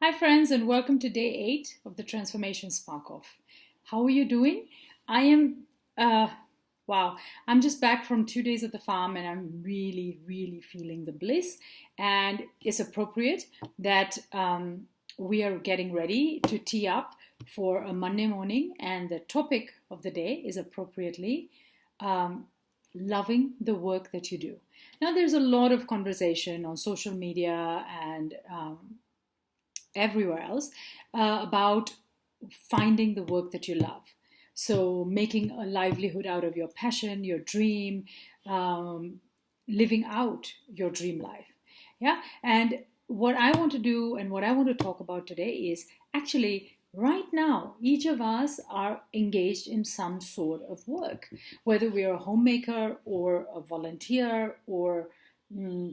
Hi, friends, and welcome to day 8 of the Transformation SparkOff. How are you doing? I am, uh, wow, I'm just back from 2 days at the farm and I'm really, really feeling the bliss. And it's appropriate that we are getting ready to tee up for a Monday morning, and the topic of the day is appropriately um, loving the work that you do. Now, there's a lot of conversation on social media and everywhere else about finding the work that you love. So, making a livelihood out of your passion, your dream, um, living out your dream life. Yeah. And what I want to do and what I want to talk about today is actually right now, each of us are engaged in some sort of work, whether we are a homemaker or a volunteer or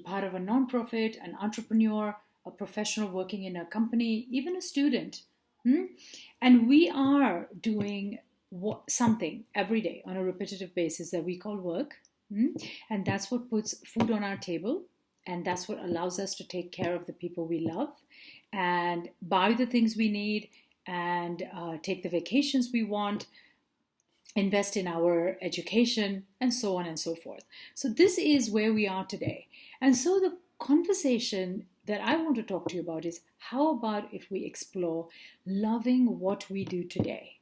part of a nonprofit, an entrepreneur, a professional working in a company, even a student. Hmm? And we are doing something every day on a repetitive basis that we call work. Hmm? And that's what puts food on our table. And that's what allows us to take care of the people we love and buy the things we need and take the vacations we want, invest in our education, and so on and so forth. So, this is where we are today. And so, the conversation that I want to talk to you about is how about if we explore loving what we do today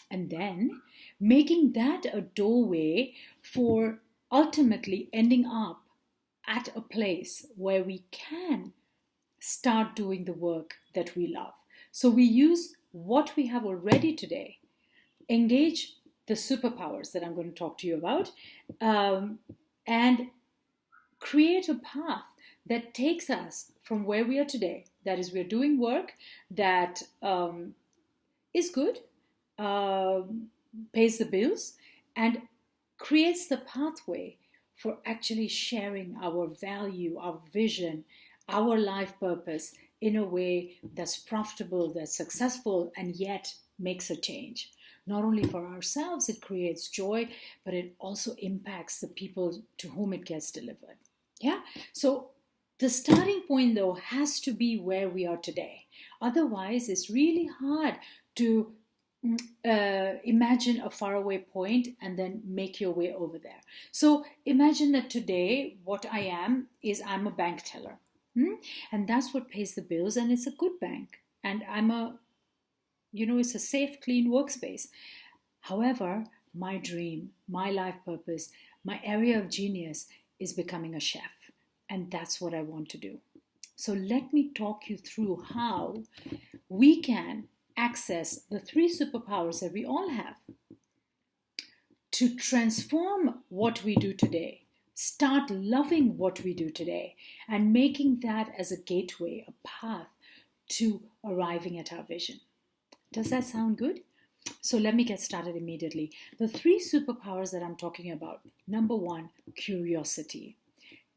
and then making that a doorway for ultimately ending up at a place where we can start doing the work that we love. So, we use what we have already today, engage the superpowers that I'm going to talk to you about, and create a path that takes us from where we are today. That is, we're doing work that is good, uh, pays the bills, and creates the pathway for actually sharing our value, our vision, our life purpose in a way that's profitable, that's successful, and yet makes a change. Not only for ourselves, it creates joy, but it also impacts the people to whom it gets delivered. Yeah? So the starting point, though, has to be where we are today. Otherwise, it's really hard to imagine a faraway point and then make your way over there. So imagine that today, what I am is I'm a bank teller. And that's what pays the bills, and it's a good bank. And it's a safe, clean workspace. However, my dream, my life purpose, my area of genius is becoming a chef. And that's what I want to do. So let me talk you through how we can access the three superpowers that we all have to transform what we do today, start loving what we do today, and making that as a gateway, a path to arriving at our vision. Does that sound good? So let me get started immediately. The three superpowers that I'm talking about. Number one, curiosity.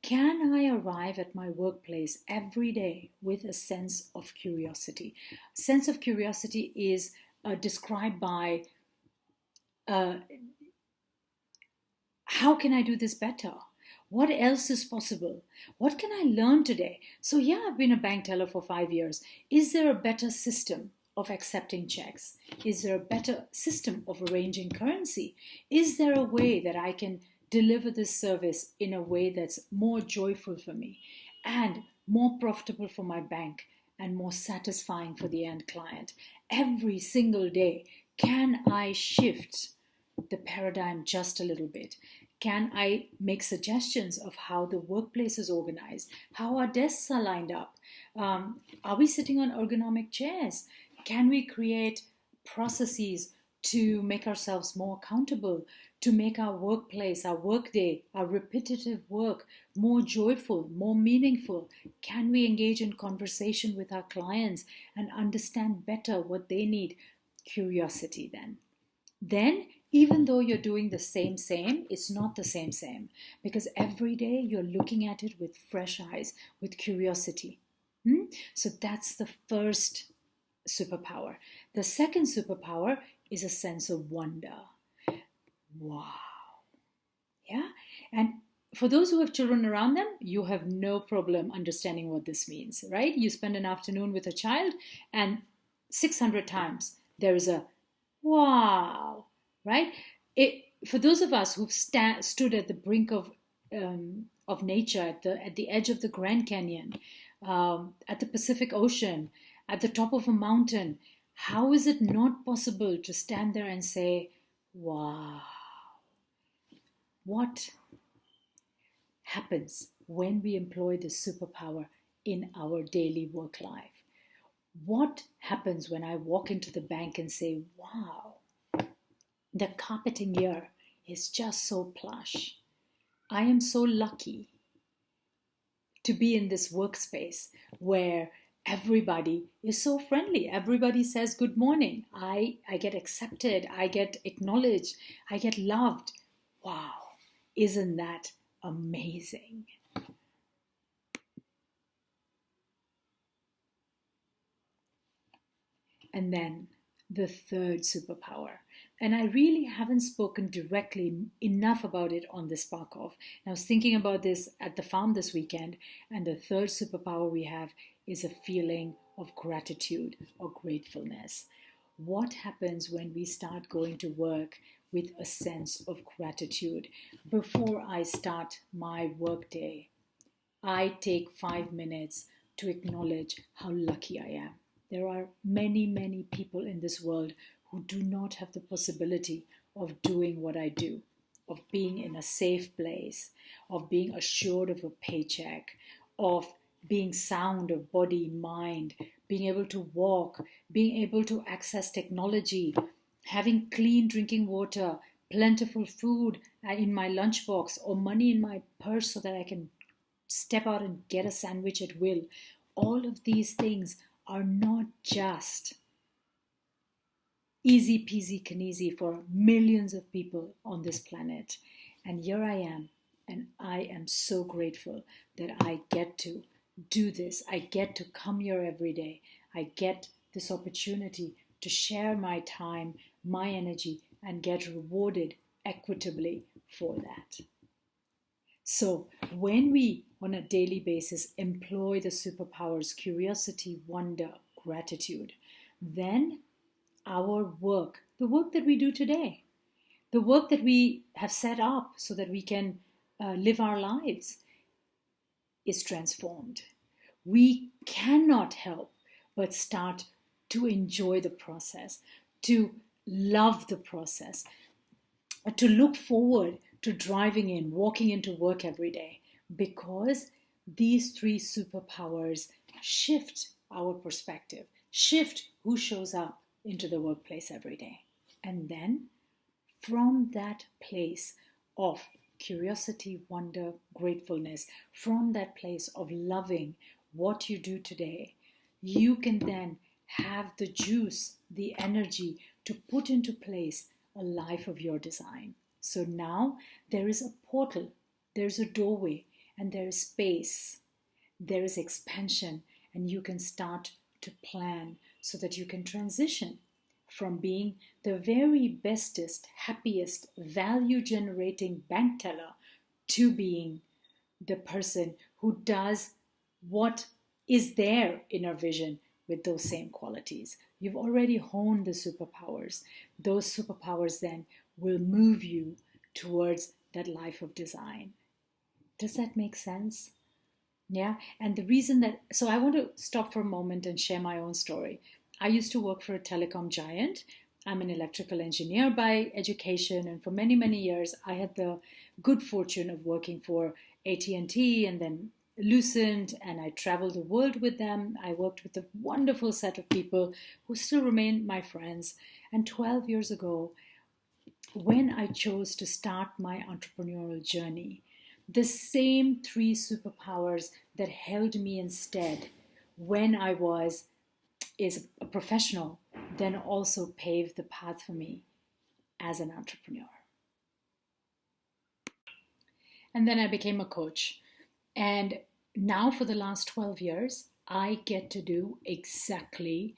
Can I arrive at my workplace every day with a sense of curiosity? Sense of curiosity is described by uh, how can I do this better? What else is possible? What can I learn today? So, yeah, I've been a bank teller for 5 years. Is there a better system of accepting checks? Is there a better system of arranging currency? Is there a way that I can deliver this service in a way that's more joyful for me and more profitable for my bank and more satisfying for the end client? Every single day, can I shift the paradigm just a little bit? Can I make suggestions of how the workplace is organized, how our desks are lined up? Are we sitting on ergonomic chairs? Can we create processes to make ourselves more accountable, to make our workplace, our workday, our repetitive work more joyful, more meaningful? Can we engage in conversation with our clients and understand better what they need? Curiosity then. Then, even though you're doing the same, it's not the same because every day you're looking at it with fresh eyes, with curiosity. So that's the first superpower. The second superpower is a sense of wonder. Wow. Yeah. And for those who have children around them, you have no problem understanding what this means, right? You spend an afternoon with a child, and 600 times there is a wow, right? For those of us who've stood at the brink of nature, at the edge of the Grand Canyon, at the Pacific Ocean, at the top of a mountain, how is it not possible to stand there and say, wow? What happens when we employ this superpower in our daily work life? What happens when I walk into the bank and say, wow, the carpeting here is just so plush. I am so lucky to be in this workspace where everybody is so friendly. Everybody says good morning. I get accepted. I get acknowledged. I get loved. Wow, isn't that amazing? And then the third superpower. And I really haven't spoken directly enough about it on the SparkOff. I was thinking about this at the farm this weekend, and the third superpower we have is a feeling of gratitude or gratefulness. What happens when we start going to work with a sense of gratitude? Before I start my workday, I take 5 minutes to acknowledge how lucky I am. There are many, many people in this world who do not have the possibility of doing what I do, of being in a safe place, of being assured of a paycheck, of being sound of body, mind, being able to walk, being able to access technology, having clean drinking water, plentiful food in my lunchbox, or money in my purse so that I can step out and get a sandwich at will. All of these things are not just easy peasy kneesy for millions of people on this planet. And here I am, and I am so grateful that I get to do this. I get to come here every day. I get this opportunity to share my time, my energy, and get rewarded equitably for that. So when we, on a daily basis, employ the superpowers curiosity, wonder, gratitude, then our work, the work that we do today, the work that we have set up so that we can live our lives, is transformed. We cannot help but start to enjoy the process, to love the process, to look forward to driving in, walking into work every day, because these three superpowers shift our perspective, shift who shows up into the workplace every day. And then from that place of curiosity, wonder, gratefulness, from that place of loving what you do today, you can then have the juice, the energy to put into place a life of your design. So now there is a portal, there's a doorway, and there is space, there is expansion, and you can start to plan so that you can transition from being the very bestest, happiest, value generating bank teller to being the person who does what is there in our vision with those same qualities. You've already honed the superpowers. Those superpowers then will move you towards that life of design. Does that make sense? Yeah. And the reason that, so I want to stop for a moment and share my own story. I used to work for a telecom giant. I'm an electrical engineer by education, and for many, many years I had the good fortune of working for AT&T and then Lucent, and I traveled the world with them. I worked with a wonderful set of people who still remain my friends. And 12 years ago, when I chose to start my entrepreneurial journey, the same three superpowers that held me instead when I was a professional then also paved the path for me as an entrepreneur. And then I became a coach. And now for the last 12 years, I get to do exactly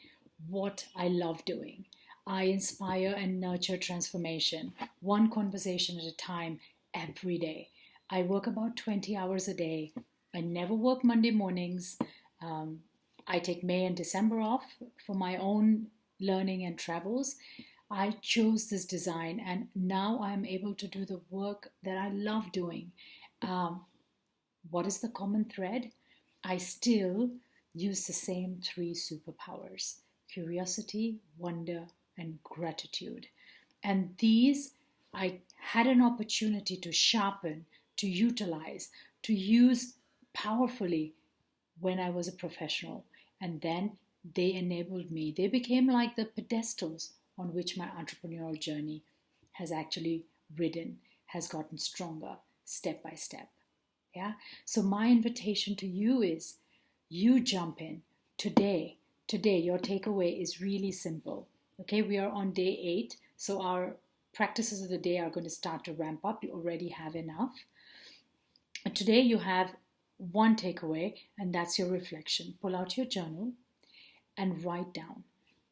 what I love doing. I inspire and nurture transformation, one conversation at a time, every day. I work about 20 hours a day. I never work Monday mornings. Um, I take May and December off for my own learning and travels. I chose this design, and now I'm able to do the work that I love doing. Um, what is the common thread? I still use the same three superpowers: curiosity, wonder, and gratitude. And these I had an opportunity to sharpen, to utilize, to use powerfully when I was a professional. And then they enabled me. They became like the pedestals on which my entrepreneurial journey has actually ridden, has gotten stronger step by step. Yeah. So my invitation to you is you jump in today. Today, your takeaway is really simple. Okay, we are on day 8, so our practices of the day are going to start to ramp up. You already have enough. And today, you have one takeaway, and that's your reflection. Pull out your journal and write down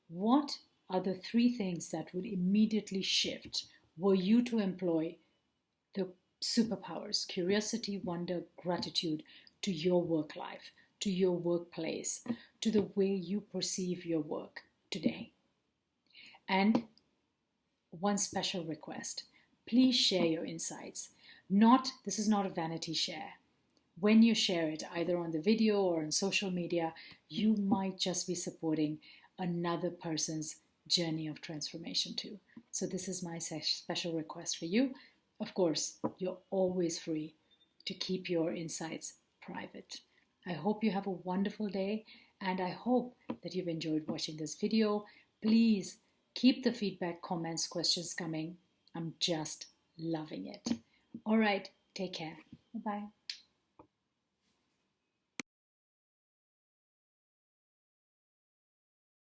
what are the 3 things that would immediately shift were you to employ the superpowers: curiosity, wonder, gratitude, to your work life, to your workplace, to the way you perceive your work today. And one special request: please share your insights. This is not a vanity share. When you share it, either on the video or on social media, you might just be supporting another person's journey of transformation too. So this is my special request for you. Of course, you're always free to keep your insights private. I hope you have a wonderful day, and I hope that you've enjoyed watching this video. Please keep the feedback, comments, questions coming. I'm just loving it. All right, take care. Bye-bye.